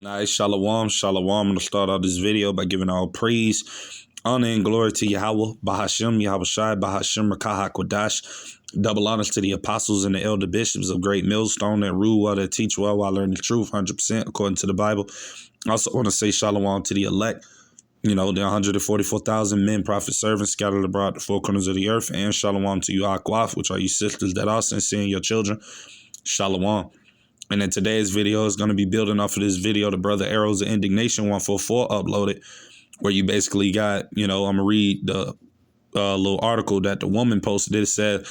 Nice, shalom, shalom. I'm going to start out this video by giving all praise, honor, and glory to Yahweh, Bahashem, Yahweh Shai, Bahashem, Rakah HaKodash. Double honors to the apostles and the elder bishops of Great Millstone that rule well, that teach well while learning the truth 100% according to the Bible. I also want to say shalom to the elect, the 144,000 men, prophet, servants scattered abroad the four corners of the earth, and shalom to you, Akwaf, which are you sisters that are sincere in your children. Shalom. And in today's video is going to be building off of this video the Brother Arrows of Indignation 144 uploaded, where you basically got, I'm going to read the little article that the woman posted. It said,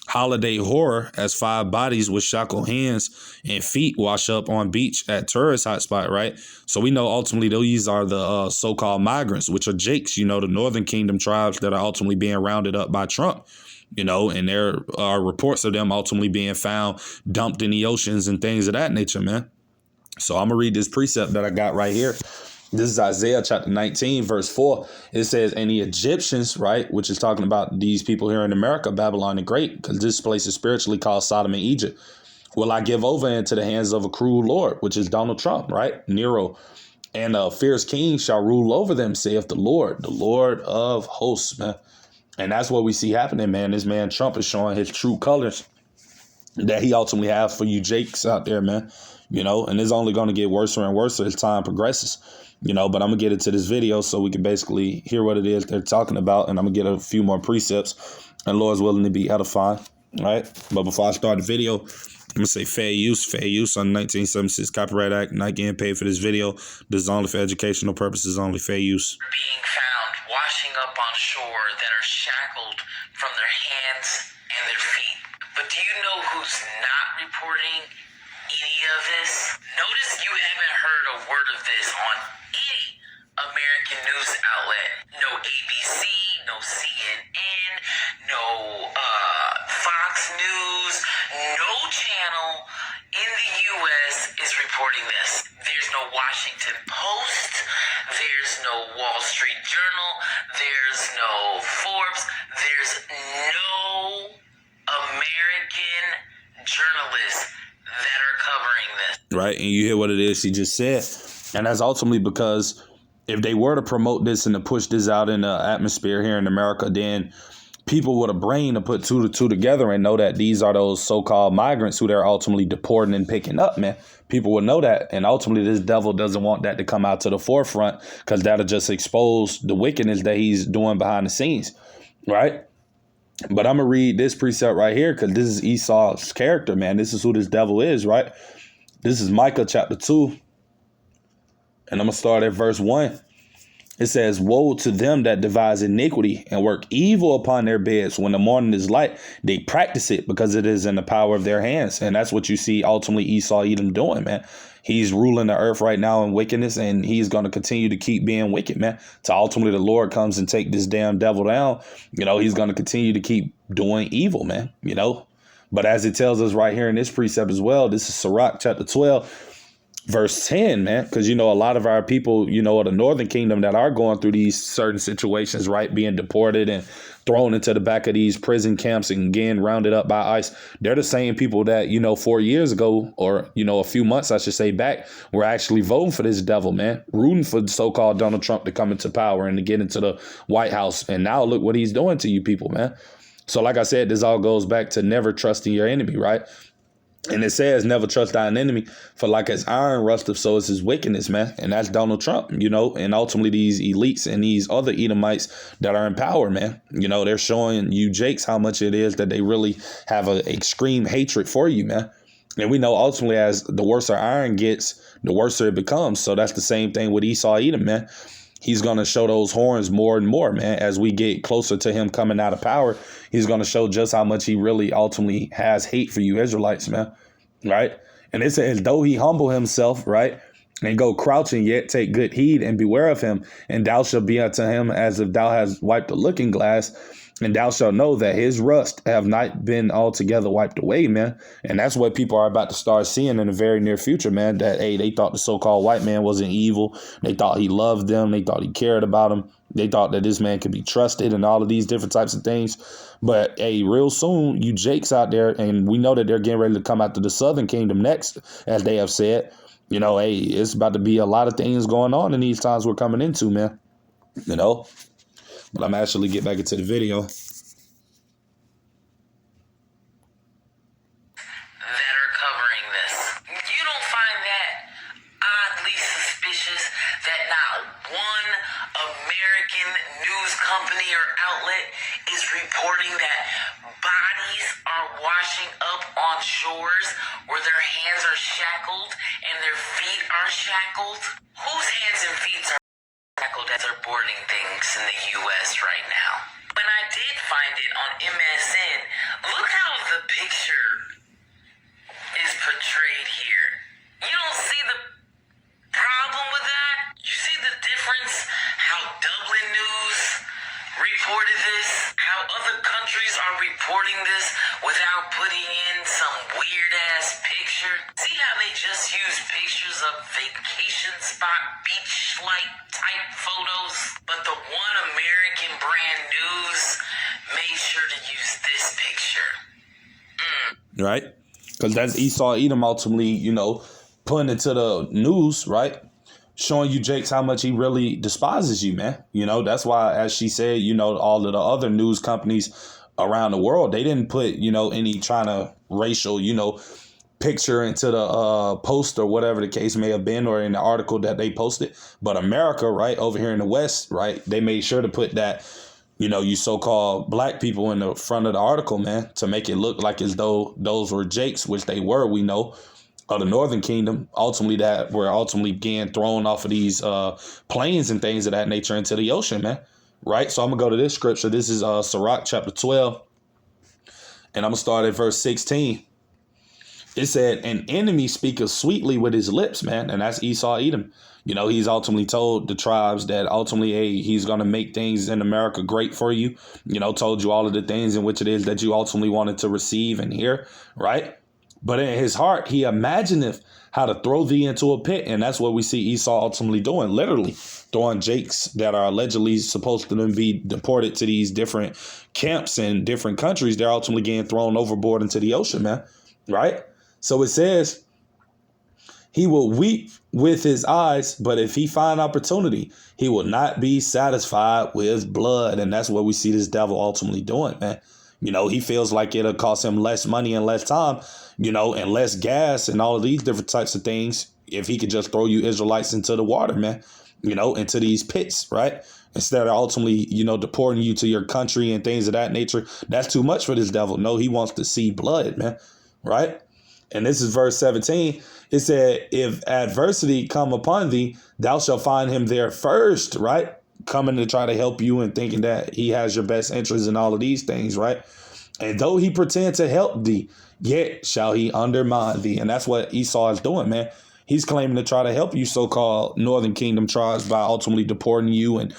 holiday horror as 5 bodies with shackled hands and feet wash up on beach at tourist hotspot, right? So we know ultimately these are the so-called migrants, which are Jakes, the Northern Kingdom tribes that are ultimately being rounded up by Trump. And there are reports of them ultimately being found dumped in the oceans and things of that nature, man. So I'm going to read this precept that I got right here. This is Isaiah chapter 19, verse 4. It says, and the Egyptians, right, which is talking about these people here in America, Babylon the Great, because this place is spiritually called Sodom and Egypt, will I give over into the hands of a cruel Lord, which is Donald Trump, right, Nero. And a fierce king shall rule over them, saith the Lord of hosts, man. And that's what we see happening, man. This man Trump is showing his true colors that he ultimately has for you Jakes out there, man. And it's only going to get worse and worse as time progresses, but I'm going to get into this video so we can basically hear what it is they're talking about. And I'm going to get a few more precepts, and Lord's willing to be edifying, right? But before I start the video, I'm going to say fair use on the 1976 Copyright Act. Not getting paid for this video. This is only for educational purposes, only fair use. Being found washing up on shore that are shackled from their hands and their feet. But do you know who's not reporting any of this? Notice you haven't heard a word of this on any American news outlet. No ABC, no CNN, no Fox News, no channel in the U.S. is reporting this. There's no Washington Post, there's no Wall Street Journal, there's no Forbes, there's no American journalists that are covering this. Right, and you hear what it is she just said. And that's ultimately because if they were to promote this and to push this out in the atmosphere here in America, then people with a brain to put 2 to 2 together and know that these are those so-called migrants who they're ultimately deporting and picking up, man. People would know that. And ultimately, this devil doesn't want that to come out to the forefront because that'll just expose the wickedness that he's doing behind the scenes, right? But I'm going to read this precept right here because this is Esau's character, man. This is who this devil is, right? This is Micah chapter 2. And I'm going to start at verse 1. It says, woe to them that devise iniquity and work evil upon their beds. When the morning is light, they practice it because it is in the power of their hands. And that's what you see ultimately Esau Edom doing, man. He's ruling the earth right now in wickedness, and he's going to continue to keep being wicked, man. So ultimately the Lord comes and take this damn devil down. He's going to continue to keep doing evil, man, But as it tells us right here in this precept as well, this is Sirach chapter 12. Verse 10, man, because, a lot of our people, of the Northern Kingdom that are going through these certain situations, right, being deported and thrown into the back of these prison camps and getting rounded up by ICE. They're the same people that, 4 years ago or, a few months, I should say, back were actually voting for this devil, man, rooting for the so-called Donald Trump to come into power and to get into the White House. And now look what he's doing to you people, man. So like I said, this all goes back to never trusting your enemy, right? And it says, never trust thine enemy, for like as iron rusteth, so is his wickedness, man. And that's Donald Trump, and ultimately these elites and these other Edomites that are in power, man. They're showing you Jakes how much it is that they really have an extreme hatred for you, man. And we know ultimately as the worse our iron gets, the worse it becomes. So that's the same thing with Esau Edom, man. He's going to show those horns more and more, man. As we get closer to him coming out of power, he's going to show just how much he really ultimately has hate for you Israelites, man. Right. And it says, though he humble himself, right, and go crouching, yet take good heed and beware of him. And thou shalt be unto him as if thou hast wiped a looking glass. And thou shalt know that his rust have not been altogether wiped away, man. And that's what people are about to start seeing in the very near future, man, that, hey, they thought the so-called white man wasn't evil. They thought he loved them. They thought he cared about them. They thought that this man could be trusted and all of these different types of things. But, hey, real soon, you Jakes out there, and we know that they're getting ready to come out to the Southern Kingdom next, as they have said. Hey, it's about to be a lot of things going on in these times we're coming into, man. But I'm actually get back into the video. That are covering this. You don't find that oddly suspicious that not one American news company or outlet is reporting that bodies are washing up on shores where their hands are shackled and their feet are shackled? Whose hands and feet are shackled as they're boarding things in the U.S. right now? When I did find it on MSN, look how the picture is portrayed here. You don't see the problem with that? You see the difference? How Dublin News reported this? How other countries are reporting this without putting in some weird ass picture? See how they just use pictures of vacation spot, beach-like type photos? But the One American brand news made sure to use this picture. Right? Because that's Esau Edom ultimately, putting it to the news, right? Showing you, Jakes, how much he really despises you, man. That's why, as she said, all of the other news companies around the world, they didn't put, any trying to racial, picture into the post or whatever the case may have been, or in the article that they posted. But America, right, over here in the West, right, they made sure to put that, you so-called black people in the front of the article, man, to make it look like as though those were Jakes, which they were, we know, of the Northern Kingdom, ultimately that were ultimately being thrown off of these planes and things of that nature into the ocean, man. Right? So I'm going to go to this scripture. This is Sirach chapter 12, and I'm going to start at verse 16. It said, an enemy speaketh sweetly with his lips, man. And that's Esau Edom. He's ultimately told the tribes that ultimately, hey, he's going to make things in America great for you. Told you all of the things in which it is that you ultimately wanted to receive and hear, right? But in his heart, he imagineth how to throw thee into a pit. And that's what we see Esau ultimately doing, literally throwing Jakes that are allegedly supposed to then be deported to these different camps in different countries. They're ultimately getting thrown overboard into the ocean, man. Right? So it says, he will weep with his eyes, but if he find opportunity, he will not be satisfied with blood. And that's what we see this devil ultimately doing, man. He feels like it'll cost him less money and less time, and less gas and all of these different types of things if he could just throw you Israelites into the water, man, into these pits, right? Instead of ultimately, deporting you to your country and things of that nature. That's too much for this devil. No, he wants to see blood, man, right? And this is verse 17. It said, if adversity come upon thee, thou shalt find him there first, right? Coming to try to help you and thinking that he has your best interest in all of these things, right? And though he pretend to help thee, yet shall he undermine thee. And that's what Esau is doing, man. He's claiming to try to help you so-called Northern Kingdom tribes by ultimately deporting you and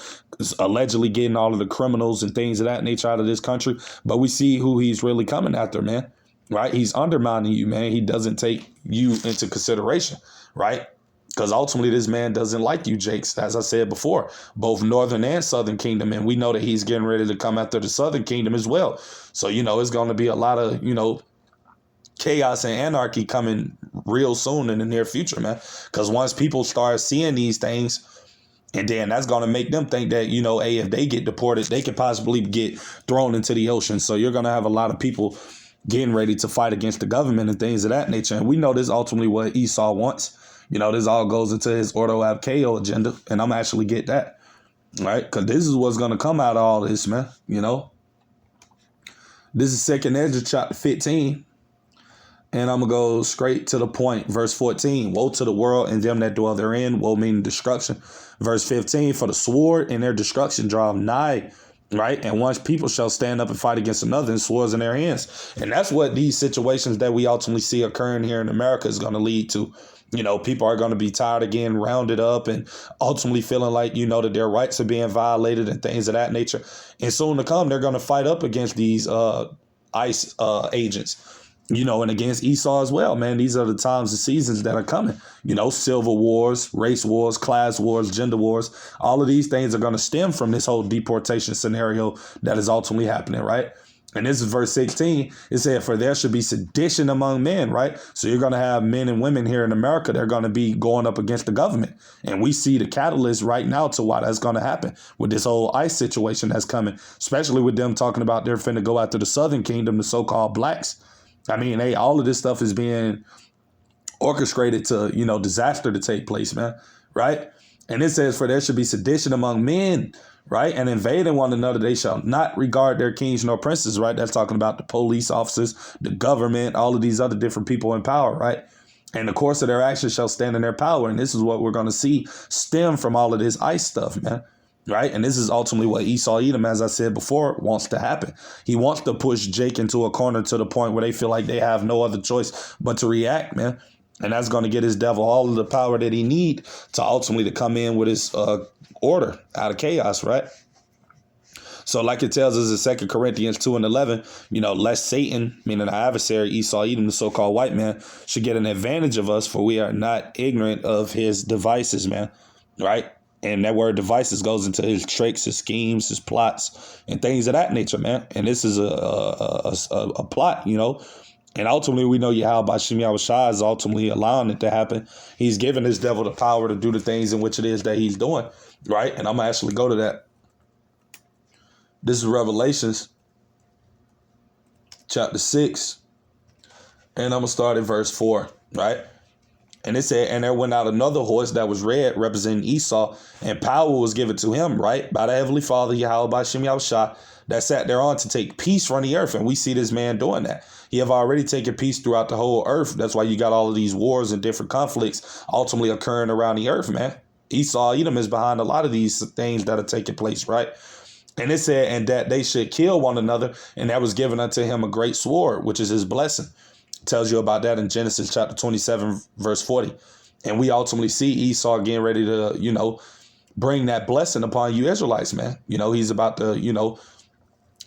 allegedly getting all of the criminals and things of that nature out of this country. But we see who he's really coming after, man. Right? He's undermining you, man. He doesn't take you into consideration, right? Because ultimately this man doesn't like you, Jakes, as I said before, both Northern and Southern Kingdom. And we know that he's getting ready to come after the Southern Kingdom as well. So, it's going to be a lot of, chaos and anarchy coming real soon in the near future, man. Because once people start seeing these things, and then that's going to make them think that, hey, if they get deported, they could possibly get thrown into the ocean. So you're going to have a lot of people getting ready to fight against the government and things of that nature. And we know this ultimately what Esau wants. This all goes into his Ordo Ab Chaos agenda. And I'm actually get that, right? Because this is what's going to come out of all this, man. This is 2nd Ezra chapter 15. And I'm going to go straight to the point. Verse 14, woe to the world and them that dwell therein. Woe meaning destruction. Verse 15, for the sword and their destruction draw nigh. Right. And once people shall stand up and fight against another and swords in their hands. And that's what these situations that we ultimately see occurring here in America is going to lead to. People are going to be tired of getting rounded up and ultimately feeling like, that their rights are being violated and things of that nature. And soon to come, they're going to fight up against these ICE agents. And against Esau as well, man. These are the times and seasons that are coming. Civil wars, race wars, class wars, gender wars. All of these things are going to stem from this whole deportation scenario that is ultimately happening, right? And this is verse 16. It said, for there should be sedition among men, right? So you're going to have men and women here in America. They're going to be going up against the government. And we see the catalyst right now to why that's going to happen with this whole ICE situation that's coming, especially with them talking about they're finna go after the Southern Kingdom, the so-called blacks. I mean, hey, all of this stuff is being orchestrated to, disaster to take place, man. Right. And it says, for there should be sedition among men, right? And invading one another, they shall not regard their kings nor princes, right? That's talking about the police officers, the government, all of these other different people in power, right? And the course of their actions shall stand in their power. And this is what we're going to see stem from all of this ICE stuff, man. Right. And this is ultimately what Esau Edom, as I said before, wants to happen. He wants to push Jake into a corner to the point where they feel like they have no other choice but to react, man. And that's going to get his devil all of the power that he need to ultimately to come in with his order out of chaos, right? So like it tells us in 2 Corinthians 2:11, lest Satan, meaning our adversary, Esau Edom, the so-called white man, should get an advantage of us, for we are not ignorant of his devices, man, right? And that word devices goes into his tricks, his schemes, his plots, and things of that nature, man. And this is a plot, And ultimately, we know Yahweh Shem Shai is ultimately allowing it to happen. He's giving his devil the power to do the things in which it is that he's doing, right? And I'm going to actually go to that. This is Revelations chapter 6, and I'm going to start at verse 4, right? And it said, and there went out another horse that was red, representing Esau, and power was given to him, right, by the Heavenly Father, Yahweh Shem Shai, that sat thereon to take peace from the earth. And we see this man doing that. He have already taken peace throughout the whole earth. That's why you got all of these wars and different conflicts ultimately occurring around the earth, man. Esau Edom is behind a lot of these things that are taking place, right? And it said, and that they should kill one another, and that was given unto him a great sword, which is his blessing. It tells you about that in Genesis chapter 27, verse 40. And we ultimately see Esau getting ready to, bring that blessing upon you Israelites, man. He's about to,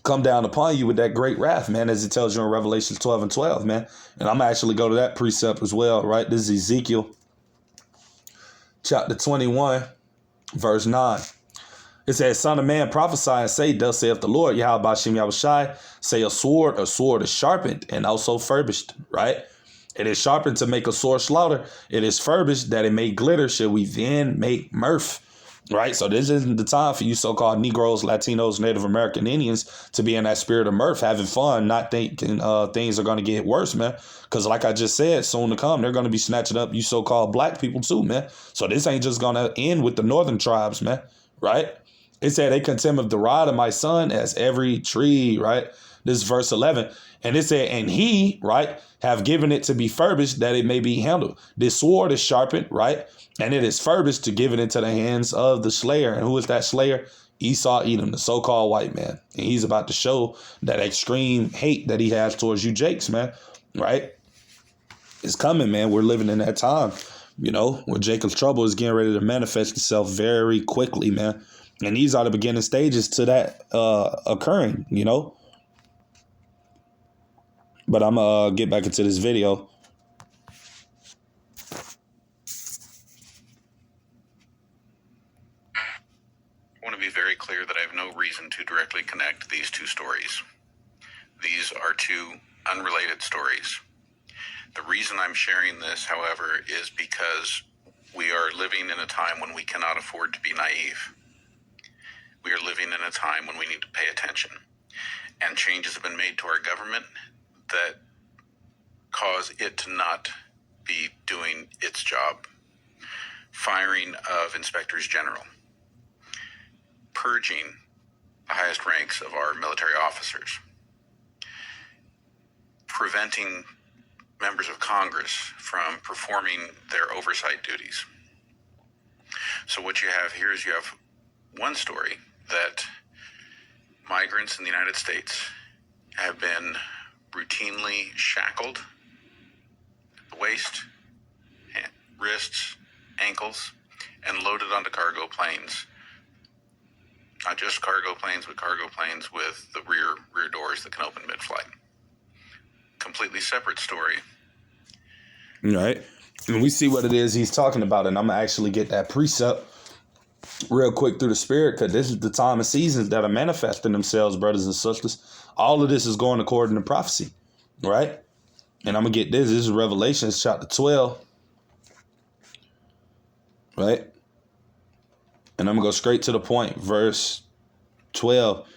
come down upon you with that great wrath, man, as it tells you in Revelation 12:12, man. And I'm actually go to that precept as well, right? This is Ezekiel chapter 21, verse 9. It says, son of man, prophesy and say, thus saith the Lord, Yahweh Shem Yahushai, say a sword is sharpened and also furbished, right? It is sharpened to make a sore slaughter. It is furbished that it may glitter. Shall we then make mirth? Right. So this isn't the time for you so-called Negroes, Latinos, Native American Indians to be in that spirit of mirth, having fun, not thinking things are going to get worse, man. Because like I just said, soon to come, they're going to be snatching up you so-called black people too, man. So this ain't just going to end with the northern tribes, man. Right. It said they contemn of the rod of my son as every tree. Right. This is verse 11. And it said, and he, right, have given it to be furbished that it may be handled. This sword is sharpened, right? And it is furbished to give it into the hands of the slayer. And who is that slayer? Esau Edom, the so-called white man. And he's about to show that extreme hate that he has towards you Jakes, man, right? It's coming, man. We're living in that time, where Jacob's trouble is getting ready to manifest itself very quickly, man. And these are the beginning stages to that occurring, But I'm going to get back into this video. I want to be very clear that I have no reason to directly connect these two stories. These are two unrelated stories. The reason I'm sharing this, however, is because we are living in a time when we cannot afford to be naive. We are living in a time when we need to pay attention. And changes have been made to our government that cause it to not be doing its job. Firing of inspectors general. Purging the highest ranks of our military officers. Preventing members of Congress from performing their oversight duties. So what you have here is you have one story that migrants in the United States have been routinely shackled, waist, wrists, ankles, and loaded onto cargo planes. Not just cargo planes, but cargo planes with the rear doors that can open mid-flight. Completely separate story. Right. And we see what it is he's talking about. And I'm going to actually get that precept real quick through the spirit, because this is the time and seasons that are manifesting themselves, brothers and sisters. All of this is going according to prophecy, right? And I'm going to get this. This is Revelation chapter 12, right? And I'm going to go straight to the point, verse 12.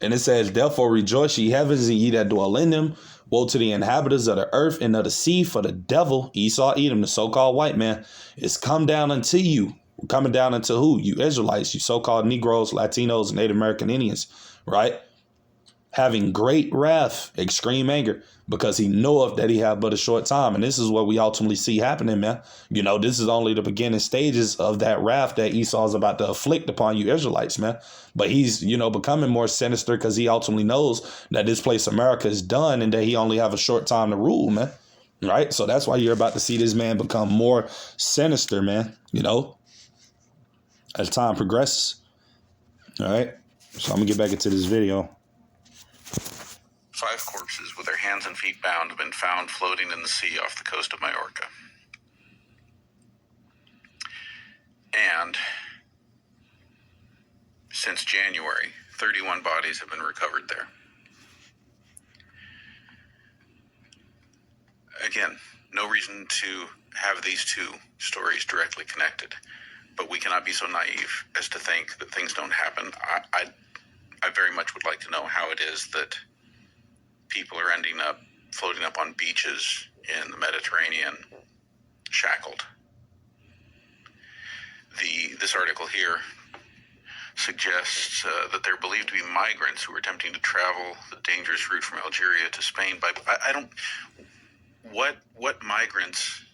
And it says, therefore rejoice, ye heavens, and ye that dwell in them. Woe to the inhabitants of the earth and of the sea, for the devil, Esau, Edom, the so-called white man, is come down unto you. Coming down unto who? You Israelites, you so-called Negroes, Latinos, Native American Indians, right? Having great wrath, extreme anger, because he knoweth that he have but a short time. And this is what we ultimately see happening, man. You know, this is only the beginning stages of that wrath that Esau is about to afflict upon you Israelites, man. But he's, you know, becoming more sinister because he ultimately knows that this place America is done and that he only have a short time to rule, man. Right? So that's why you're about to see this man become more sinister, man, you know, as time progresses. All right. So I'm going to get back into this video. 5 corpses with their hands and feet bound have been found floating in the sea off the coast of Majorca. And since January, 31 bodies have been recovered there. Again, no reason to have these two stories directly connected, but we cannot be so naive as to think that things don't happen. I very much would like to know how it is that people are ending up floating up on beaches in the Mediterranean, shackled. This article here suggests that they're believed to be migrants who are attempting to travel the dangerous route from Algeria to Spain. What migrants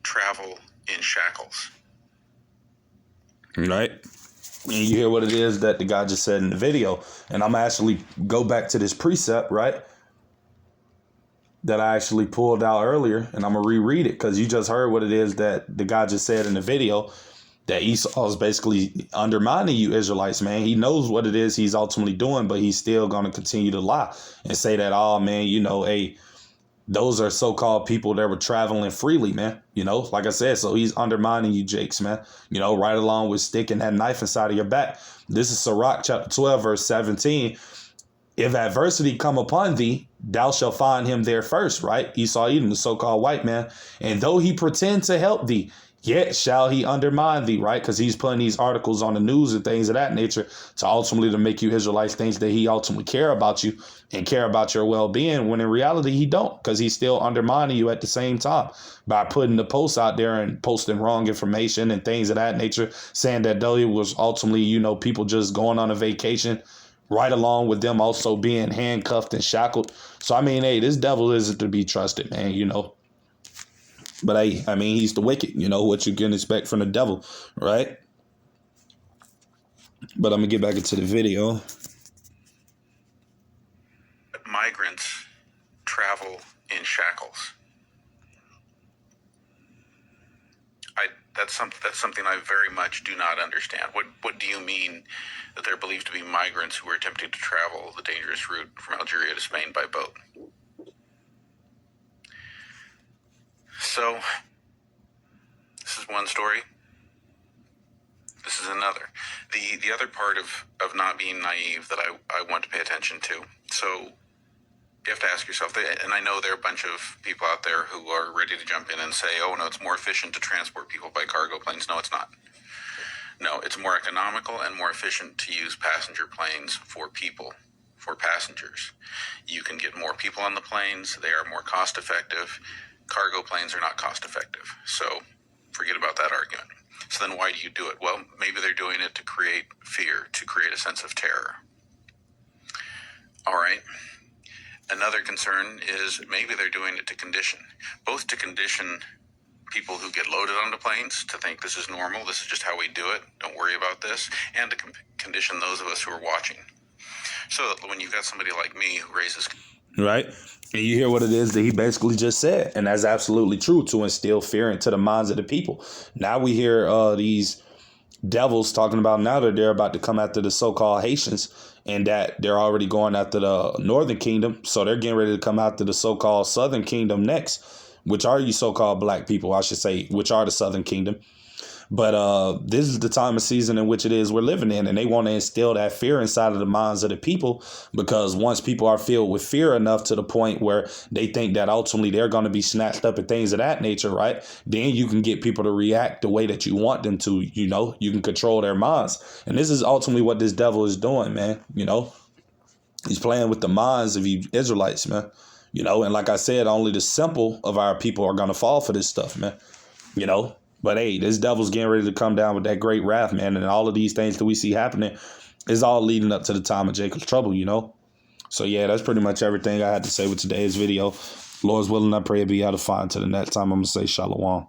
travel in shackles? Right. And you hear what it is that the guy just said in the video. And I'm actually go back to this precept, right, that I actually pulled out earlier, and I'm going to reread it because you just heard what it is that the guy just said in the video, that Esau is basically undermining you Israelites, man. He knows what it is he's ultimately doing, but he's still going to continue to lie and say that, oh, man, you know, hey, those are so-called people that were traveling freely, man. You know, like I said, so he's undermining you, Jakes, man. You know, right along with sticking that knife inside of your back. This is Sirach chapter 12, verse 17. If adversity come upon thee, thou shalt find him there first, right? Esau, Edom, the so-called white man. And though he pretend to help thee, yet shall he undermine thee, right? Because he's putting these articles on the news and things of that nature to ultimately to make you Israelites think that he ultimately care about you and care about your well-being, when in reality he don't, because he's still undermining you at the same time by putting the posts out there and posting wrong information and things of that nature, saying that though it was ultimately, you know, people just going on a vacation, right along with them also being handcuffed and shackled. So, I mean, hey, this devil isn't to be trusted, man, you know. But, hey, I mean, he's the wicked, you know, what you can expect from the devil, right? But I'm going to get back into the video. Migrants travel in shackles. That's something I very much do not understand. What do you mean that they're believed to be migrants who are attempting to travel the dangerous route from Algeria to Spain by boat? So, this is one story. This is another. The other part of not being naive that I want to pay attention to. So, you have to ask yourself, and I know there are a bunch of people out there who are ready to jump in and say, oh, no, it's more efficient to transport people by cargo planes. No, it's not. No, it's more economical and more efficient to use passenger planes for people, for passengers. You can get more people on the planes. They are more cost effective. Cargo planes are not cost effective. So forget about that argument. So then why do you do it? Well, maybe they're doing it to create fear, to create a sense of terror. All right. Another concern is maybe they're doing it to condition, both to condition people who get loaded onto planes to think this is normal, this is just how we do it, don't worry about this, and to condition those of us who are watching. So that when you've got somebody like me who raises... Right. And you hear what it is that he basically just said. And that's absolutely true, to instill fear into the minds of the people. Now we hear these devils talking about now that they're about to come after the so-called Haitians, and that they're already going after the Northern Kingdom. So they're getting ready to come after the so-called Southern Kingdom next, which are you so-called black people, I should say, which are the Southern Kingdom. But this is the time of season in which it is we're living in, and they want to instill that fear inside of the minds of the people, because once people are filled with fear enough to the point where they think that ultimately they're going to be snatched up and things of that nature, right? Then you can get people to react the way that you want them to. You can control their minds, and this is ultimately what this devil is doing, man. He's playing with the minds of you Israelites, man. And like I said, only the simple of our people are going to fall for this stuff, man. But hey, this devil's getting ready to come down with that great wrath, man. And all of these things that we see happening is all leading up to the time of Jacob's trouble. So yeah, that's pretty much everything I had to say with today's video. Lord's willing, I pray it be edifying. To the next time, I'm going to say shalom.